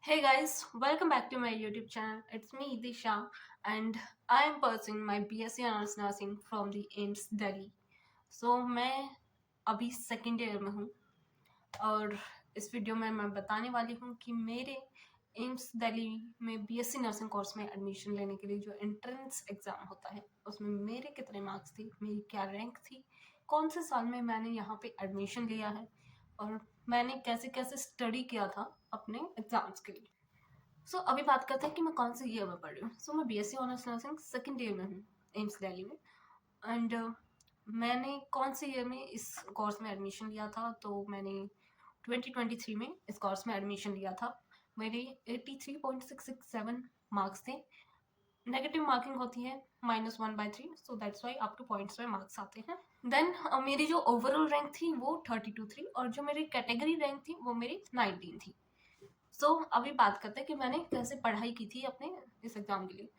Hey guys, welcome back to my YouTube channel. It's me Disha and I am pursuing my BSc Honors Nursing from the AIMS Delhi. So मैं अभी second year में हूँ और इस video में मैं बताने वाली हूँ कि मेरे एम्स दिल्ली में बीएससी नर्सिंग कोर्स में एडमिशन लेने के लिए जो एंट्रेंस एग्ज़ाम होता है उसमें मेरे कितने मार्क्स थे, मेरी क्या रैंक थी, कौन से साल में मैंने यहाँ पे एडमिशन लिया है और मैंने कैसे कैसे स्टडी किया था अपने एग्ज़ाम्स के लिए। अभी बात करते हैं कि मैं कौन से ईयर में पढ़ रही हूँ। मैं BSc honours nursing second year में हूँ एम्स दिल्ली में। एंड मैंने कौन से ईयर में इस कोर्स में एडमिशन लिया था, तो मैंने 2023 में इस कोर्स में एडमिशन लिया था। मेरे 83.667 मार्क्स थे। नेगेटिव मार्किंग होती है -1/3, so that's why up two points में मार्क्स आते हैं। देन मेरी जो ओवरऑल रैंक थी वो 32 थी और जो मेरी कैटेगरी रैंक थी वो मेरी 19 थी। अभी बात करते हैं कि मैंने कैसे पढ़ाई की थी अपने इस एग्ज़ाम के लिए।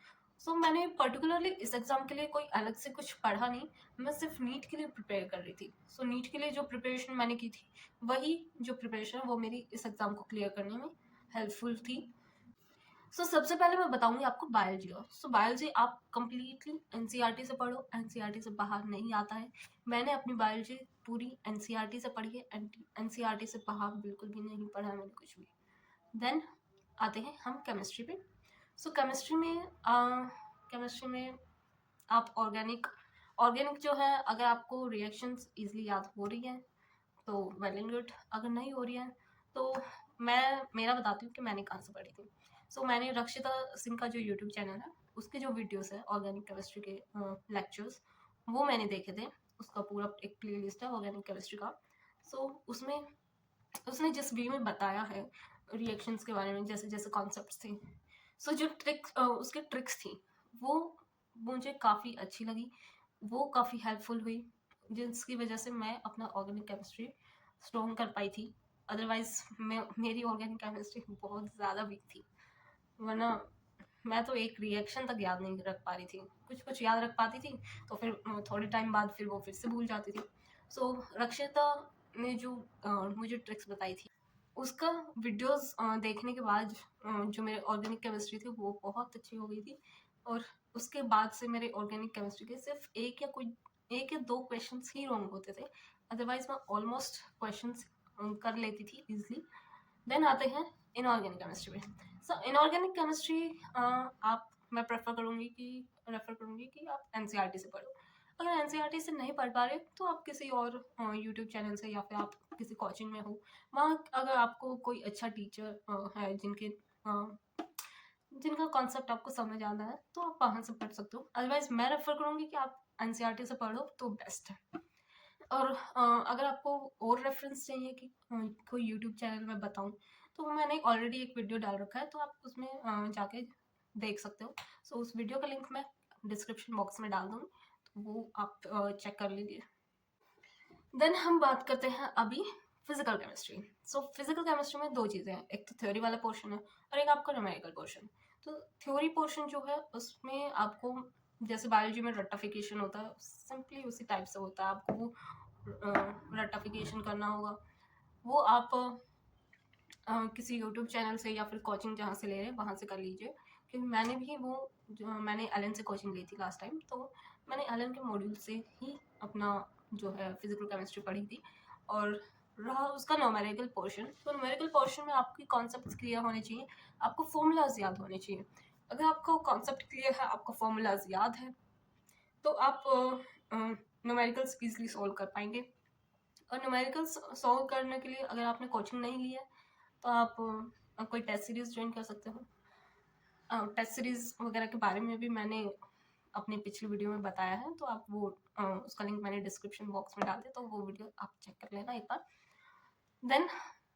मैंने पर्टिकुलरली इस एग्ज़ाम के लिए कोई अलग से कुछ पढ़ा नहीं, मैं सिर्फ नीट के लिए प्रिपेयर कर रही थी। नीट के लिए जो प्रिपरेशन मैंने की थी वही जो प्रिपरेशन वो मेरी इस एग्ज़ाम को क्लियर करने में हेल्पफुल थी। सबसे पहले मैं बताऊंगी आपको बायोलॉजी और बायोलॉजी आप कंप्लीटली एनसीईआरटी से पढ़ो, एनसीईआरटी से बाहर नहीं आता है। मैंने अपनी बायोलॉजी पूरी एनसीईआरटी से पढ़ी है, एनसीईआरटी से बाहर बिल्कुल भी नहीं पढ़ा मैंने कुछ भी। देन आते हैं हम केमिस्ट्री पे। केमिस्ट्री में आप ऑर्गेनिक जो है, अगर आपको रिएक्शंस इजीली याद हो रही हैं तो वेल एंड गुड, अगर नहीं हो रही है तो मैं मेरा बताती हूँ कि मैंने कहाँ से पढ़ी थी। मैंने रक्षिता सिंह का जो यूट्यूब चैनल है उसके जो वीडियोस है ऑर्गेनिक केमिस्ट्री के लेक्चर्स, वो मैंने देखे थे। उसका पूरा एक प्ले लिस्ट है ऑर्गेनिक केमिस्ट्री का। उसमें उसने जिस वे में बताया है रिएक्शंस के बारे में, जैसे जैसे कॉन्सेप्ट्स थे, जो उसके ट्रिक्स थी वो मुझे काफ़ी अच्छी लगी, वो काफ़ी हेल्पफुल हुई, जिसकी वजह से मैं अपना ऑर्गेनिक केमिस्ट्री स्ट्रॉन्ग कर पाई थी। अदरवाइज मेरी ऑर्गेनिक केमिस्ट्री बहुत ज़्यादा वीक थी, वरना मैं तो एक रिएक्शन तक याद नहीं रख पा रही थी। कुछ कुछ याद रख पाती थी तो फिर थोड़े टाइम बाद फिर वो फिर से भूल जाती थी। रक्षिता ने जो मुझे ट्रिक्स बताई थी उसका वीडियोस देखने के बाद जो मेरे ऑर्गेनिक केमिस्ट्री थी वो बहुत अच्छी हो गई थी। और उसके बाद से मेरे ऑर्गेनिक केमिस्ट्री के सिर्फ एक या दो क्वेश्चंस ही रॉन्ग होते थे, अदरवाइज मैं ऑलमोस्ट क्वेश्चंस कर लेती थी इजिली। देन आते हैं इनऑर्गेनिक केमिस्ट्री में। इनऑर्गेनिक केमिस्ट्री आप मैं रेफर करूँगी कि आप एनसीईआरटी से पढ़ो। अगर एनसीईआरटी से नहीं पढ़ पा रहे तो आप किसी और यूट्यूब चैनल से या फिर आप किसी कोचिंग में हो, वहाँ अगर आपको कोई अच्छा टीचर है जिनका कॉन्सेप्ट आपको समझ आता है तो आप वहाँ से पढ़ सकते हो। अदरवाइज मैं रेफर करूँगी कि आप एनसीईआरटी से पढ़ो तो बेस्ट है। और अगर आपको और रेफरेंस चाहिए कि कोई यूट्यूब चैनल में बताऊँ, तो मैंने ऑलरेडी एक वीडियो डाल रखा है, तो आप उसमें जाके देख सकते हो। उस वीडियो का लिंक मैं डिस्क्रिप्शन बॉक्स में डाल दूँगी, तो वो आप चेक कर लीजिए। देन हम बात करते हैं अभी फिजिकल केमिस्ट्री। फिजिकल केमिस्ट्री में दो चीज़ें हैं, एक तो थ्योरी वाला पोर्शन है और एक आपका न्यूमेरिकल पोर्शन। थ्योरी पोर्शन जो है उसमें आपको जैसे बायोलॉजी में रट्टाफिकेशन होता है, सिंपली उसी टाइप से होता है। आपको वो रट्टाफिकेशन करना होगा, वो आप किसी यूट्यूब चैनल से या फिर कोचिंग जहाँ से ले रहे हैं वहाँ से कर लीजिए। क्योंकि मैंने भी वो जो मैंने एलन से कोचिंग ली थी लास्ट टाइम, तो मैंने एलन के मॉड्यूल से ही अपना जो है फिजिकल केमिस्ट्री पढ़ी थी। और रहा उसका न्यूमेरिकल पोर्शन, तो न्यूमेरिकल पोर्शन में आपकी कॉन्सेप्ट्स क्लियर होने चाहिए, आपको फॉर्मूलाज याद होने चाहिए। अगर आपको कॉन्सेप्ट क्लियर है, आपको फॉर्मूलाज याद है, तो आप न्यूमेरिकल्स ईजिली सॉल्व कर पाएंगे। और न्यूमेरिकल्स सॉल्व करने के लिए अगर आपने कोचिंग नहीं ली है तो आप कोई टेस्ट सीरीज ज्वाइन कर सकते हो। टेस्ट सीरीज वगैरह के बारे में भी मैंने अपनी पिछली वीडियो में बताया है, तो आप वो उसका लिंक मैंने डिस्क्रिप्शन बॉक्स में डाल दिया, तो वो वीडियो आप चेक कर लेना एक बार। देन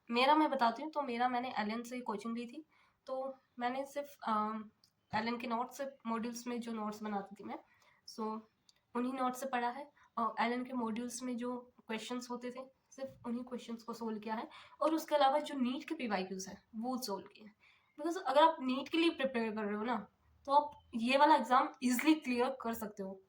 मैं बताती हूँ, तो मैंने एलन से कोचिंग ली थी, तो मैंने सिर्फ एलन के नोट्स से मॉड्यूल्स में जो नोट्स बनाती थी मैं, उन्हीं नोट्स से पढ़ा है। और एलन के मॉड्यूल्स में जो क्वेश्चंस होते थे सिर्फ उन्हीं क्वेश्चंस को सोल्व किया है। और उसके अलावा जो नीट के पीवाईक्यूज है वो सोल्व किए हैं। बिकॉज अगर आप नीट के लिए प्रिपेयर कर रहे हो ना, तो आप ये वाला एग्जाम इजिली क्लियर कर सकते हो।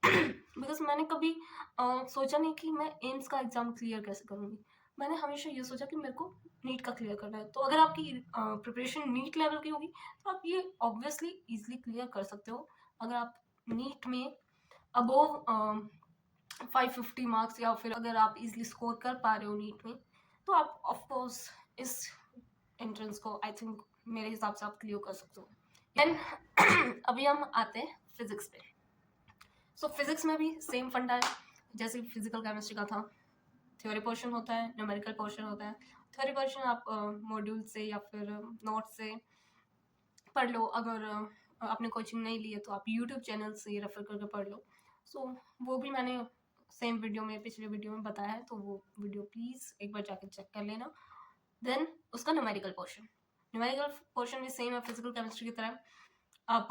बिकॉज मैंने कभी सोचा नहीं कि मैं एम्स का एग्जाम क्लियर कैसे करूँगी। मैंने हमेशा ये सोचा कि मेरे को नीट का क्लियर करना है, तो अगर आपकी प्रिपरेशन नीट लेवल की होगी तो आप ये ऑब्वियसली इजीली क्लियर कर सकते हो। अगर आप नीट में अबोव 550 मार्क्स या फिर अगर आप इजीली स्कोर कर पा रहे हो नीट में, तो आप ऑफ कोर्स इस एंट्रेंस को आई थिंक मेरे हिसाब से आप क्लियर कर सकते हो। देन अभी हम आते हैं फिजिक्स पे। सो फिजिक्स में भी सेम फंडा है जैसे फिजिकल केमिस्ट्री का था। थ्योरी पोर्शन होता है, न्यूमेरिकल पोर्शन होता है। थ्योरी पोर्शन आप मॉड्यूल से या फिर नोट से पढ़ लो। अगर आपने कोचिंग नहीं ली है तो आप यूट्यूब चैनल से रेफर करके पढ़ लो। सो वो भी मैंने सेम वीडियो में, पिछले वीडियो में बताया है, तो वो वीडियो प्लीज़ एक बार जाकर चेक कर लेना। देन उसका न्यूमेरिकल पोर्शन भी सेम है फिजिकल केमिस्ट्री की तरह। आप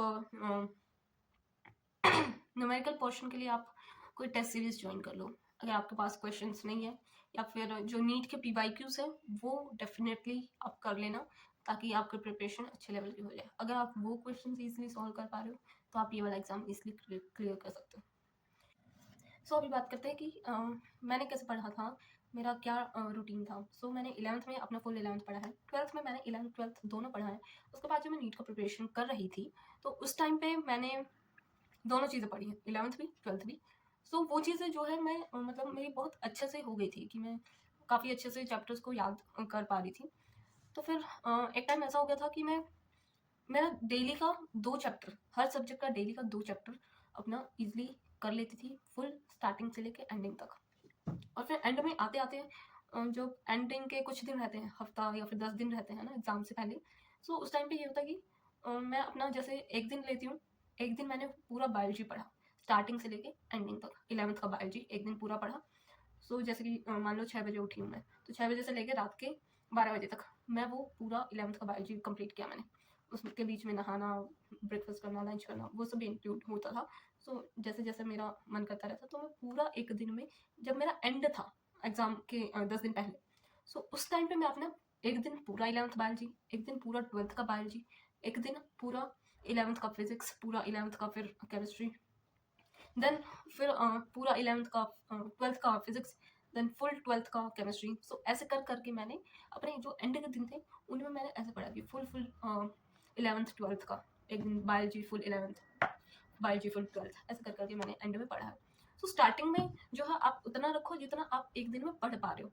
न्यूमेरिकल पोर्शन के लिए आप कोई टेस्ट सीरीज ज्वाइन कर लो अगर आपके पास क्वेश्चंस नहीं है, या फिर जो नीट के PYQs है वो डेफिनेटली आप कर लेना ताकि आपकी प्रिपरेशन अच्छे लेवल की हो जाए। अगर आप वो क्वेश्चंस इजीली सॉल्व कर पा रहे हो तो आप ये वाला एग्जाम इजीली क्लियर कर सकते हो। सो अभी बात करते हैं कि मैंने कैसे पढ़ा था, मेरा क्या रूटीन था। सो मैंने 11th में अपना फुल 11th पढ़ा है, 12th में मैंने 11th 12th दोनों पढ़ा है। उसके बाद जो मैं नीट का प्रिपरेशन कर रही थी तो उस टाइम पे मैंने दोनों चीज़ें पढ़ी हैं, 11th भी 12th भी। सो वो चीज़ें जो है मैं मतलब मेरी बहुत अच्छे से हो गई थी कि मैं काफ़ी अच्छे से चैप्टर्स को याद कर पा रही थी। तो फिर एक टाइम ऐसा हो गया था कि मेरा डेली का 2 चैप्टर, हर सब्जेक्ट का डेली का 2 चैप्टर अपना ईज़िली कर लेती थी, फुल स्टार्टिंग से लेके एंडिंग तक। और फिर एंड में आते-आते जो एंडिंग के कुछ दिन रहते हैं, हफ्ता या फिर 10 दिन रहते हैं ना एग्ज़ाम से पहले, सो उस टाइम पे ये होता है कि मैं अपना जैसे एक दिन लेती हूँ, एक दिन मैंने पूरा बायोलॉजी पढ़ा, स्टार्टिंग से लेके एंडिंग तक। 11th का बायोलॉजी एक दिन पूरा पढ़ा। सो जैसे कि मान लो 6 बजे उठी हूँ मैं, तो 6 बजे से लेके रात के 12 बजे तक मैं वो पूरा 11th का बायोलॉजी कंप्लीट किया मैंने। उसके बीच में नहाना, ब्रेकफास्ट करना, लंच करना, वो सब भी इंक्लूड होता था। सो जैसे-जैसे मेरा मन करता रहता, तो मैं पूरा एक दिन में, जब मेरा एंड था एग्ज़ाम के 10 दिन पहले, सो उस टाइम पे मैं अपना एक दिन पूरा 11th बायोलॉजी, एक दिन पूरा 12th का बायोलॉजी, एक दिन पूरा 11th का फिज़िक्स, पूरा 11th का फिर केमिस्ट्री, देन फिर पूरा 11th का 12th का फिज़िक्स, देन फुल 12th का केमिस्ट्री। सो ऐसे कर के मैंने अपने जो एंड के दिन थे, उनमें मैंने ऐसे पढ़ा कि फुल 11th 12th का, एक दिन biology full 11th, biology full 12th, ऐसे कर के मैंने एंड में पढ़ा है। सो स्टार्टिंग में जो है आप उतना रखो जितना आप एक दिन में पढ़ पा रहे हो।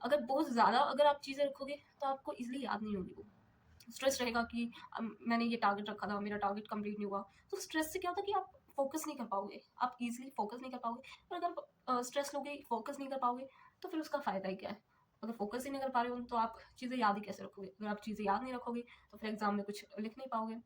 अगर बहुत ज़्यादा अगर आप चीज़ें रखोगे तो आपको ईज़िली याद नहीं होगी वो। स्ट्रेस रहेगा कि मैंने ये टारगेट रखा था, मेरा टारगेट कंप्लीट नहीं हुआ। तो स्ट्रेस से क्या होता है कि आप फोकस नहीं कर पाओगे, आप इजीली फोकस नहीं कर पाओगे। और अगर स्ट्रेस लोगे, फोकस नहीं कर पाओगे, तो फिर उसका फ़ायदा ही क्या है। अगर फोकस ही नहीं कर पा रहे हो तो आप चीज़ें याद ही कैसे रखोगे। अगर आप चीज़ें याद नहीं रखोगे तो फिर एग्जाम में कुछ लिख नहीं पाओगे,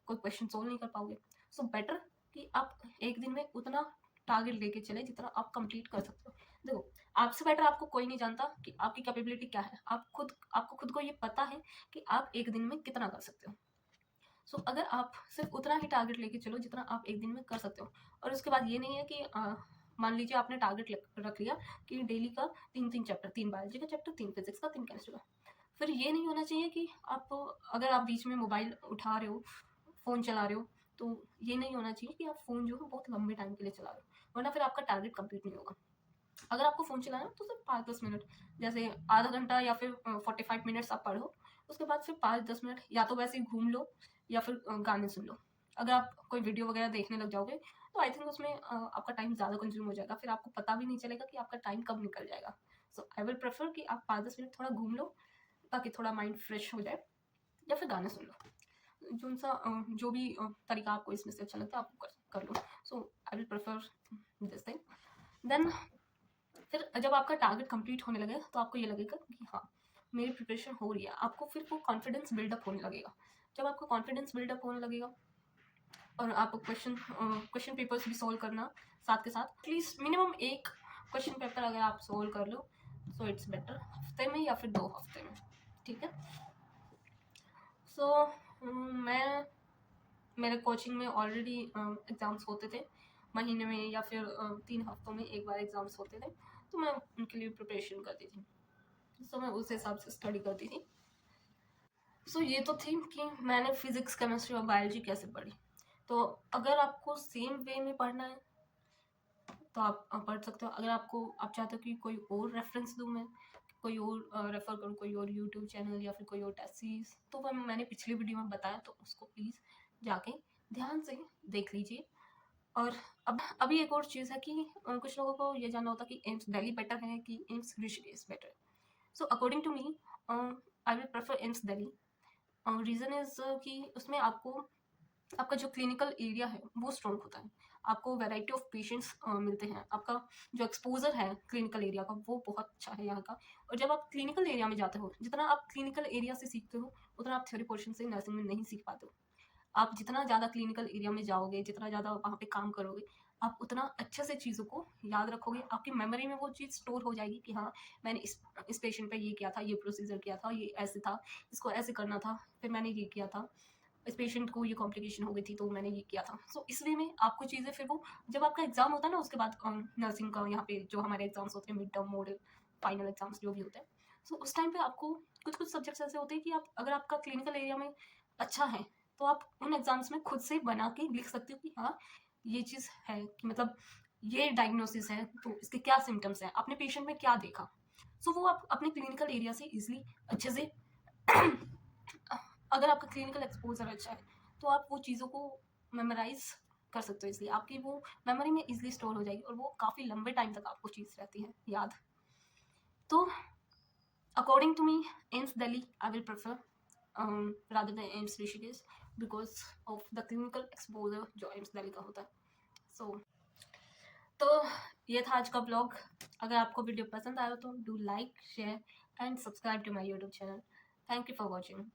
कोई क्वेश्चन सोल्व नहीं कर पाओगे। सो बेटर कि आप एक दिन में उतना टारगेट लेके चले जितना आप कंप्लीट कर सकते हो। देखो, आपसे बेटर आपको कोई नहीं जानता कि आपकी कैपेबिलिटी क्या है। आपको खुद को ये पता है कि आप एक दिन में कितना कर सकते हो। सो अगर आप सिर्फ उतना ही टारगेट लेके चलो जितना आप एक दिन में कर सकते हो। और उसके बाद ये नहीं है कि मान लीजिए आपने टारगेट रख लिया कि डेली का 3-3 चैप्टर, 3 बायोलॉजी का चैप्टर, 3 फिजिक्स का, 3 केमिस्ट्री का। फिर ये नहीं होना चाहिए कि आप, अगर आप बीच में मोबाइल उठा रहे हो, फ़ोन चला रहे हो, तो ये नहीं होना चाहिए कि आप फ़ोन जो है बहुत लंबे टाइम के लिए चला रहे हो, वरना फिर आपका टारगेट कंप्लीट नहीं होगा। अगर आपको फ़ोन चलाना है तो सिर्फ 5-10 मिनट, जैसे आधा घंटा या फिर 45 मिनट्स आप पढ़ो। उसके बाद फिर 5-10 मिनट या तो वैसे ही घूम लो या फिर गाने सुन लो। अगर आप कोई वीडियो वगैरह देखने लग जाओगे तो आई थिंक उसमें आपका टाइम ज़्यादा कंज्यूम हो जाएगा, फिर आपको पता भी नहीं चलेगा कि आपका टाइम कब निकल जाएगा। सो आई विल प्रेफर कि आप 5-10 मिनट थोड़ा घूम लो ताकि थोड़ा माइंड फ्रेश हो जाए, या फिर गाने सुन लो। जो भी तरीका आपको इसमें से अच्छा लगता है आप कर लो। So I will prefer this thing. Then फिर जब आपका टारगेट कंप्लीट होने लगे तो आपको ये लगेगा कि हाँ, मेरी प्रिपरेशन हो रही है। आपको फिर वो कॉन्फिडेंस बिल्डअप होने लगेगा। जब आपको कॉन्फिडेंस बिल्डअप होने लगेगा और आप क्वेश्चन पेपर्स भी सॉल्व करना साथ के साथ, एटलीस्ट मिनिमम एक क्वेश्चन पेपर अगर आप सॉल्व कर लो, सो इट्स बेटर हफ्ते में या फिर 2 हफ्ते में, ठीक है। सो मैं मेरे कोचिंग में ऑलरेडी एग्ज़ाम्स होते थे, महीने में या फिर 3 हफ्तों में एक बार एग्ज़ाम्स होते थे, तो मैं उनके लिए प्रिपरेशन करती थी। सो मैं उस हिसाब से स्टडी करती थी। सो ये तो थी कि मैंने फिज़िक्स, केमिस्ट्री और बायोलॉजी कैसे पढ़ी। तो अगर आपको सेम वे में पढ़ना है तो आप पढ़ सकते हो। अगर आप चाहते हो कि कोई और रेफरेंस दूँ मैं कोई और रेफ़र करूँ कोई और यूट्यूब चैनल या फिर कोई और टेस्ट सीरीज़, तो वो मैंने पिछली वीडियो में बताया, तो उसको प्लीज़ जाके ध्यान से देख लीजिए। और अब अभी एक और चीज़ है कि कुछ लोगों को ये जानना होता है कि एम्स दिल्ली बेटर है कि एम्स ऋषिकेश बेटर है। So according to me I will prefer AIIMS Delhi. Reason is कि उसमें आपको आपका जो क्लिनिकल एरिया है वो स्ट्रॉन्ग होता है, आपको वैरायटी ऑफ पेशेंट्स मिलते हैं, आपका जो एक्सपोजर है क्लिनिकल एरिया का वो बहुत अच्छा है यहाँ का। और जब आप क्लिनिकल एरिया में जाते हो, जितना आप क्लिनिकल एरिया से सीखते हो उतना आप थ्योरी पोर्शन से नर्सिंग में नहीं सीख पाते हो। आप जितना ज़्यादा क्लिनिकल एरिया में जाओगे, जितना ज़्यादा वहाँ पे काम करोगे, आप उतना अच्छे से चीज़ों को याद रखोगे, आपकी मेमोरी में वो चीज़ स्टोर हो जाएगी कि हाँ, मैंने इस पेशेंट पे ये किया था, ये प्रोसीजर किया था, ये ऐसे था, इसको ऐसे करना था, फिर मैंने ये किया था, इस पेशेंट को ये कॉम्प्लिकेशन हो गई थी तो मैंने ये किया था। सो इस वे में आपको चीज़ें फिर वो जब आपका एग्ज़ाम होता है ना उसके बाद नर्सिंग का यहाँ पे जो हमारे एग्ज़ाम्स होते हैं mid term, model, final exams जो भी होते हैं, सो उस टाइम पे आपको कुछ-कुछ सब्जेक्ट्स ऐसे होते हैं कि आप अगर आपका क्लिनिकल एरिया में अच्छा है, तो आप उन एग्ज़ाम्स में खुद से बना के लिख सकते हो कि हाँ, ये चीज़ है कि मतलब ये डायग्नोसिस है, तो इसके क्या सिम्पटम्स हैं, आपने पेशेंट में क्या देखा। सो वो आप अपने क्लिनिकल एरिया से ईज़िली अच्छे से अगर आपका क्लिनिकल एक्सपोज़र अच्छा है, तो आप वो चीज़ों को मेमोराइज़ कर सकते हो, इसलिए आपकी वो मेमोरी में ईज़िली स्टोर हो जाएगी और वो काफ़ी लंबे टाइम तक आपको चीज़ रहती है याद। तो according to me, AIIMS Delhi I will prefer rather than AIIMS Rishikesh because of the clinical exposure जो एम्स दिल्ली का होता है। सो तो ये था आज का ब्लॉग। अगर आपको वीडियो पसंद आया तो do like, share and subscribe to my YouTube channel. Thank you for watching.